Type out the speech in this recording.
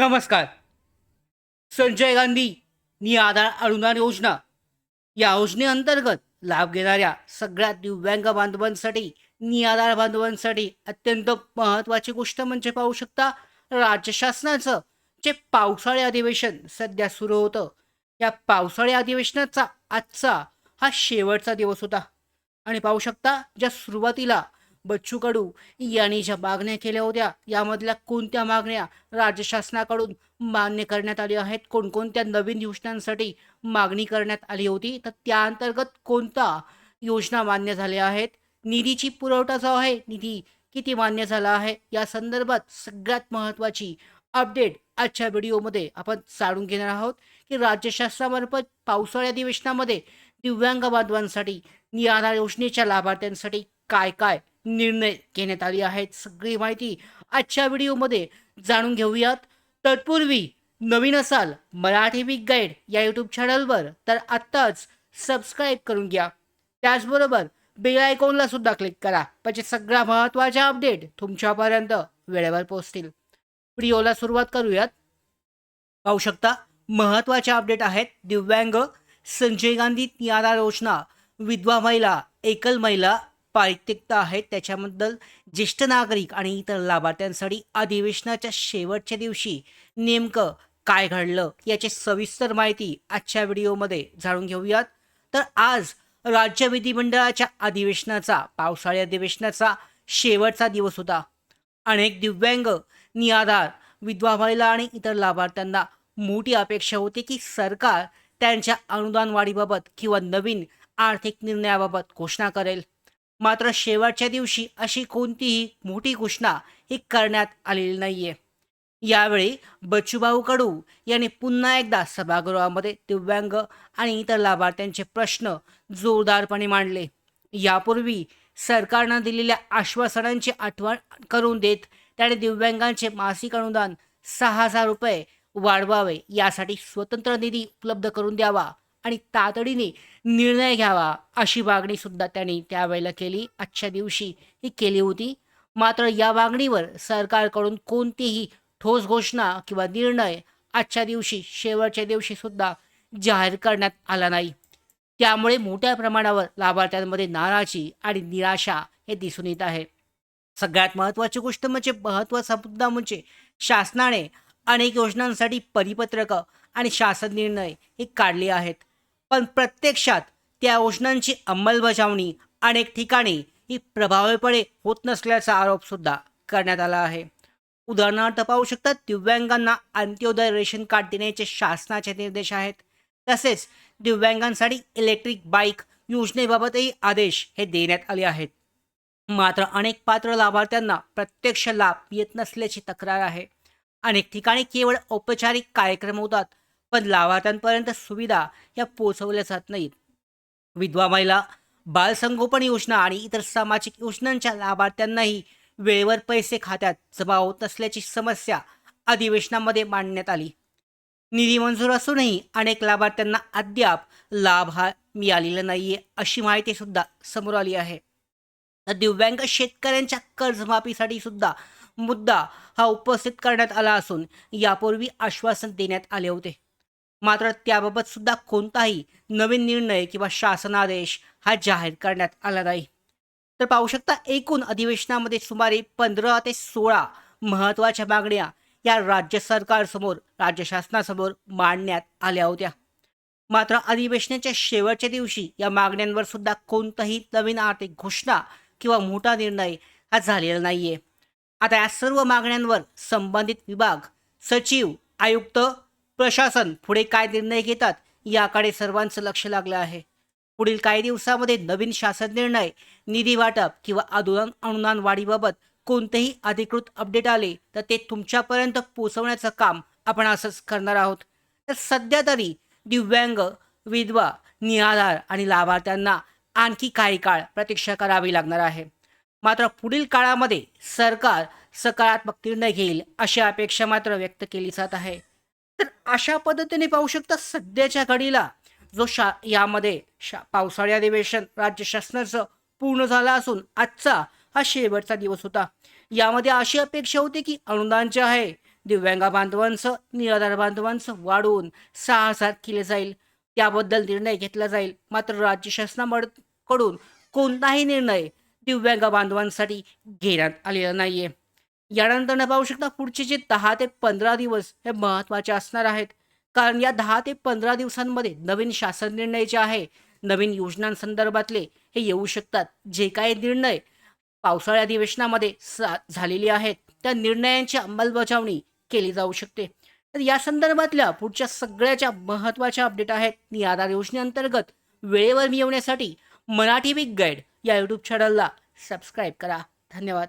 नमस्कार. संजय गांधी निराधार अनुदान योजना या योजनेअंतर्गत लाभ घेणाऱ्या सगळ्या दिव्यांग बांधवांसाठी, निराधार बांधवांसाठी अत्यंत महत्त्वाची गोष्ट म्हणजे पाहू शकता, राज्य शासनाचं जे पावसाळी अधिवेशन सध्या सुरू होतं. या पावसाळी अधिवेशनाचा आजचा हा शेवटचा दिवस होता आणि पाहू शकता ज्या सुरुवातीला बच्चू कडू यांनी ज्या मागण्या केल्या होत्या, यामधल्या कोणत्या मागण्या राज्य शासनाकडून मान्य करण्यात आली आहेत, कोणकोणत्या नवीन योजनांसाठी मागणी करण्यात आली होती, तर त्या अंतर्गत कोणता योजना मान्य झाल्या आहेत, निधीची पुरवठा जो आहे, निधी किती मान्य झाला आहे, या संदर्भात सगळ्यात महत्त्वाची अपडेट आजच्या व्हिडिओमध्ये आपण जाणून घेणार आहोत की राज्य शासनामार्फत पावसाळी अधिवेशनामध्ये दिव्यांग बांधवांसाठी, निराधार योजनेच्या लाभार्थ्यांसाठी काय काय निर्णय घेण्यात आले आहेत, सगळी माहिती आजच्या व्हिडिओमध्ये जाणून घेऊयात. तत्पूर्वी नवीन असाल मराठी बिग गाईड या यूट्यूब चॅनलवर तर आत्ताच सबस्क्राईब करून घ्या. त्याचबरोबर बेल आयकॉनला सुद्धा क्लिक करा, म्हणजे सगळ्या महत्त्वाच्या अपडेट तुमच्यापर्यंत वेळेवर पोहोचतील. व्हिडिओला सुरुवात करूयात. पाहू शकता महत्त्वाच्या अपडेट आहेत. दिव्यांग, संजय गांधी निराधार योजना, विधवा महिला, एकल महिला पारित्यक्ता आहेत, त्याच्याबद्दल ज्येष्ठ नागरिक आणि इतर लाभार्थ्यांसाठी अधिवेशनाच्या शेवटच्या दिवशी नेमकं काय घडलं याची सविस्तर माहिती आजच्या व्हिडिओमध्ये जाणून घेऊयात. तर आज राज्य विधिमंडळाच्या अधिवेशनाचा, पावसाळी अधिवेशनाचा शेवटचा दिवस होता. अनेक दिव्यांग, निराधार, विधवा महिला आणि इतर लाभार्थ्यांना मोठी अपेक्षा होती की सरकार त्यांच्या अनुदान वाढीबाबत किंवा नवीन आर्थिक निर्णयाबाबत घोषणा करेल. मात्र शेवटच्या दिवशी अशी कोणतीही मोठी घोषणा ही करण्यात आलेली नाहीये. यावेळी बच्चूभाऊ कडू यांनी पुन्हा एकदा सभागृहामध्ये दिव्यांग आणि इतर लाभार्थ्यांचे प्रश्न जोरदारपणे मांडले. यापूर्वी सरकारनं दिलेल्या आश्वासनांची आठवण करून देत त्याने दिव्यांगांचे मासिक अनुदान 6,000 रुपये वाढवावे, यासाठी स्वतंत्र निधी उपलब्ध करून द्यावा आणि तातडीने निर्णय घ्यावा, अशी मागणी सुद्धा त्यांनी त्यावेळेला केली, आजच्या दिवशी ही केली होती. मात्र या मागणीवर सरकारकडून कोणतीही ठोस घोषणा किंवा निर्णय आजच्या दिवशी, शेवटच्या दिवशी सुद्धा जाहीर करण्यात आला नाही. त्यामुळे मोठ्या प्रमाणावर लाभार्थ्यांमध्ये नाराजी आणि निराशा हे दिसून येत आहे. सगळ्यात महत्त्वाची गोष्ट म्हणजे, महत्त्वाचा मुद्दा म्हणजे, शासनाने अनेक योजनांसाठी परिपत्रकं आणि शासन निर्णय हे काढले आहेत, पण प्रत्यक्षात त्या योजनांची अंमलबजावणी अनेक ठिकाणी ही प्रभावीपणे होत नसल्याचा आरोप सुद्धा करण्यात आला आहे. उदाहरणार्थ पाहू शकतात, दिव्यांगांना अंत्योदय रेशन कार्ड देण्याचे शासनाचे निर्देश आहेत. तसेच दिव्यांगांसाठी इलेक्ट्रिक बाईक योजनेबाबतही आदेश हे देण्यात आले आहेत. मात्र अनेक पात्र लाभार्थ्यांना प्रत्यक्ष लाभ येत नसल्याची तक्रार आहे. अनेक ठिकाणी केवळ औपचारिक कार्यक्रम होतात, पण लाभार्थ्यांपर्यंत सुविधा या पोहोचवल्या जात नाहीत. विधवा महिला, बालसंगोपन योजना आणि इतर सामाजिक योजनांच्या लाभार्थ्यांनाही वेळेवर पैसे खात्यात जमा होत नसल्याची समस्या अधिवेशनामध्ये मांडण्यात आली. निधी मंजूर असूनही अनेक लाभार्थ्यांना अद्याप लाभ हा मिळालेला नाहीये, अशी माहिती सुद्धा समोर आली आहे. तर दिव्यांग शेतकऱ्यांच्या कर्जमाफीसाठी सुद्धा मुद्दा हा उपस्थित करण्यात आला असून यापूर्वी आश्वासन देण्यात आले होते. मात्र त्याबाबत सुद्धा कोणताही नवीन निर्णय किंवा शासनादेश हा जाहीर करण्यात आला नाही. तर पाहू शकता, एकूण अधिवेशनामध्ये सुमारे 15 ते 16 महत्त्वाच्या मागण्या या राज्य सरकारसमोर, राज्य शासनासमोर मांडण्यात आल्या होत्या. मात्र अधिवेशनाच्या शेवटच्या दिवशी या मागण्यांवर सुद्धा कोणताही नवीन आर्थिक घोषणा किंवा मोठा निर्णय हा झालेला नाहीये. आता या सर्व मागण्यांवर संबंधित विभाग, सचिव, आयुक्त, प्रशासन पुढे काय निर्णय घेतात याकडे सर्वांचं लक्ष लागलं आहे. पुढील काही दिवसामध्ये नवीन शासन निर्णय, निधी वाटप किंवा अनुदान वाढीबाबत कोणतेही अधिकृत अपडेट आले तर ते तुमच्यापर्यंत पोहोचवण्याचं काम आपण असंच करणार आहोत. तर सध्या तरी दिव्यांग, विधवा, निराधार आणि लाभार्थ्यांना आणखी काही काळ प्रतीक्षा करावी लागणार आहे. मात्र पुढील काळामध्ये सरकार सकारात्मक निर्णय घेईल अशी अपेक्षा मात्र व्यक्त केली जात आहे. तर अशा पद्धतीने पाहू शकता, सध्याच्या घडीला जो यामध्ये पावसाळी अधिवेशन राज्य शासनाचं पूर्ण झालं असून आजचा हा शेवटचा दिवस होता. यामध्ये अशी अपेक्षा होती की अनुदान जे आहे दिव्यांग बांधवांचं निराधार बांधवांचं वाढवून 6,000 केले जाईल. त्याबद्दल निर्णय घेतला जाईल. मात्र राज्य शासनाकडून कोणताही निर्णय दिव्यांग बांधवांसाठी घेण्यात आलेला नाहीये. यानंतर पाहू शकता पुढचे जे 10 ते 15 दिवस हे महत्त्वाचे असणार आहेत. कारण या 10 ते 15 दिवसांमध्ये नवीन शासन निर्णय जे आहे, नवीन योजनांसंदर्भातले हे येऊ शकतात. जे काही निर्णय पावसाळी अधिवेशनामध्ये झालेली आहेत, त्या निर्णयांची अंमलबजावणी केली जाऊ शकते. तर या संदर्भातल्या पुढच्या सगळ्याच्या महत्त्वाच्या अपडेट आहेत. नि आधार योजनेअंतर्गत वेळेवर मिळवण्यासाठी मराठी बिग गाईड या यूट्यूब चॅनलला सबस्क्राईब करा. धन्यवाद.